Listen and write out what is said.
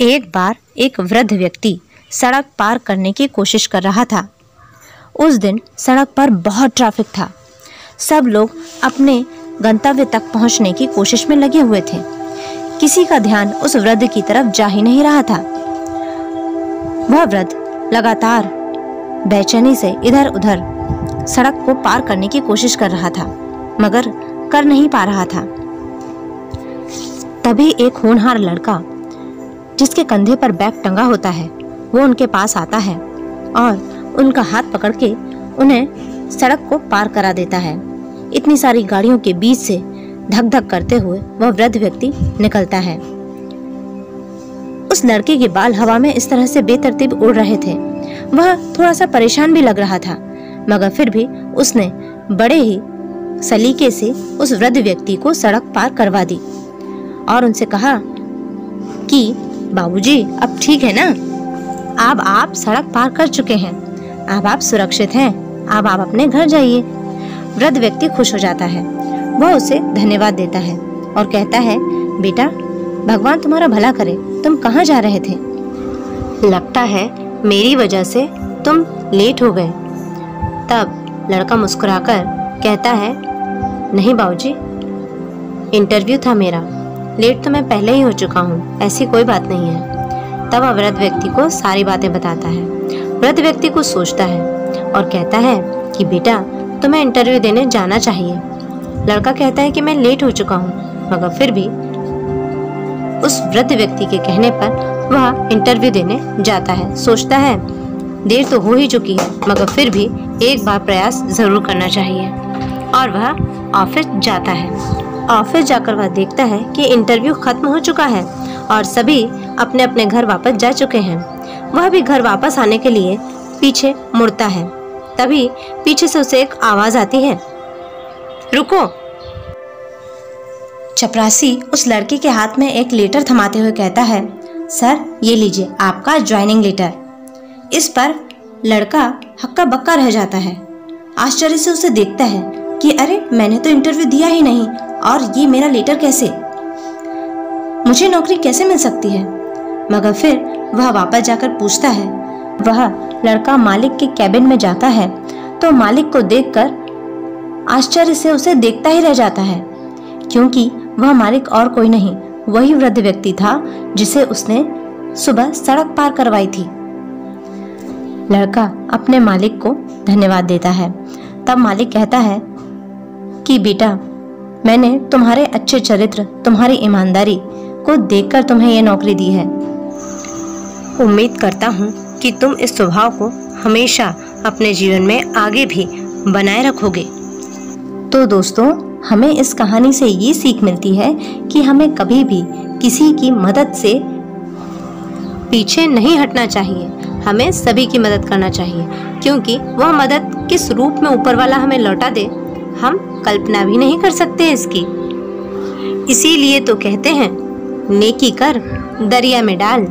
एक बार एक वृद्ध व्यक्ति सड़क पार करने की कोशिश कर रहा था। उस दिन सड़क पर बहुत ट्रैफिक था। सब लोग अपने गंतव्य तक पहुंचने की कोशिश में लगे हुए थे। किसी का ध्यान उस वृद्ध की तरफ जा ही नहीं रहा था। वह वृद्ध लगातार बेचैनी से इधर-उधर सड़क को पार करने की कोशिश कर रहा था, मगर कर नहीं पा रहा था। तभी एक होनहार लड़का जिसके कंधे पर बैग टंगा होता है, वो उनके पास आता है और उनका हाथ पकड़ के उन्हें सड़क को पार करा देता है। इतनी सारी गाड़ियों के बीच से धक धक करते हुए वह वृद्ध व्यक्ति निकलता है। उस लड़के के बाल हवा में इस तरह से बेतरतीब उड़ रहे थे। वह थोड़ा सा परेशान भी लग रहा था, मगर फिर भी उसने बड़े ही सलीके से उस वृद्ध व्यक्ति को सड़क पार करवा दी और उनसे कहा कि बाबूजी, अब ठीक है ना? अब आप सड़क पार कर चुके हैं, अब आप सुरक्षित हैं, अब आप अपने घर जाइए। वृद्ध व्यक्ति खुश हो जाता है। वह उसे धन्यवाद देता है और कहता है, बेटा, भगवान तुम्हारा भला करे। तुम कहाँ जा रहे थे? लगता है मेरी वजह से तुम लेट हो गए। तब लड़का मुस्कुराकर कहता है, नहीं बाबूजी, इंटरव्यू था मेरा, लेट तो मैं पहले ही हो चुका हूँ, ऐसी कोई बात नहीं है। तब वह वृद्ध व्यक्ति को सारी बातें बताता है। वृद्ध व्यक्ति कुछ सोचता है और कहता है कि बेटा, तुम्हें इंटरव्यू देने जाना चाहिए। लड़का कहता है कि मैं लेट हो चुका हूँ, मगर फिर भी उस वृद्ध व्यक्ति के कहने पर वह इंटरव्यू देने जाता है। सोचता है देर तो हो ही चुकी है, मगर फिर भी एक बार प्रयास जरूर करना चाहिए, और वह ऑफिस जाता है। ऑफिस जाकर वह देखता है कि इंटरव्यू खत्म हो चुका है और सभी अपने अपने घर वापस जा चुके हैं। वह भी घर वापस आने के लिए पीछे मुड़ता है। तभी पीछे से उसे एक आवाज आती है, रुको। चपरासी उस लड़के के हाथ में एक लेटर थमाते हुए कहता है, सर, ये लीजिए आपका ज्वाइनिंग लेटर। इस पर लड़का हक्का बक्का रह जाता है। आश्चर्य से उसे देखता है कि अरे, मैंने तो इंटरव्यू दिया ही नहीं, और ये मेरा लेटर कैसे? मुझे नौकरी कैसे मिल सकती है? मगर फिर वह वापस जाकर पूछता है। वह लड़का मालिक के कैबिन में जाता है तो मालिक को देखकर आश्चर्य से उसे देखता ही रह जाता है, क्योंकि वह मालिक और कोई नहीं, वही वृद्ध व्यक्ति था जिसे उसने सुबह सड़क पार करवाई थी। लड़का अपने मालिक को धन्यवाद देता है। तब मालिक कहता है कि बेटा, मैंने तुम्हारे अच्छे चरित्र, तुम्हारी ईमानदारी को देखकर तुम्हें यह नौकरी दी है। उम्मीद करता हूँ कि तुम इस स्वभाव को हमेशा अपने जीवन में आगे भी बनाए रखोगे। तो दोस्तों, हमें इस कहानी से ये सीख मिलती है कि हमें कभी भी किसी की मदद से पीछे नहीं हटना चाहिए। हमें सभी की मदद करना चाहिए, क्योंकि वह मदद किस रूप में ऊपर वाला हमें लौटा दे, हम कल्पना भी नहीं कर सकते इसकी। इसीलिए तो कहते हैं, नेकी कर दरिया में डाल।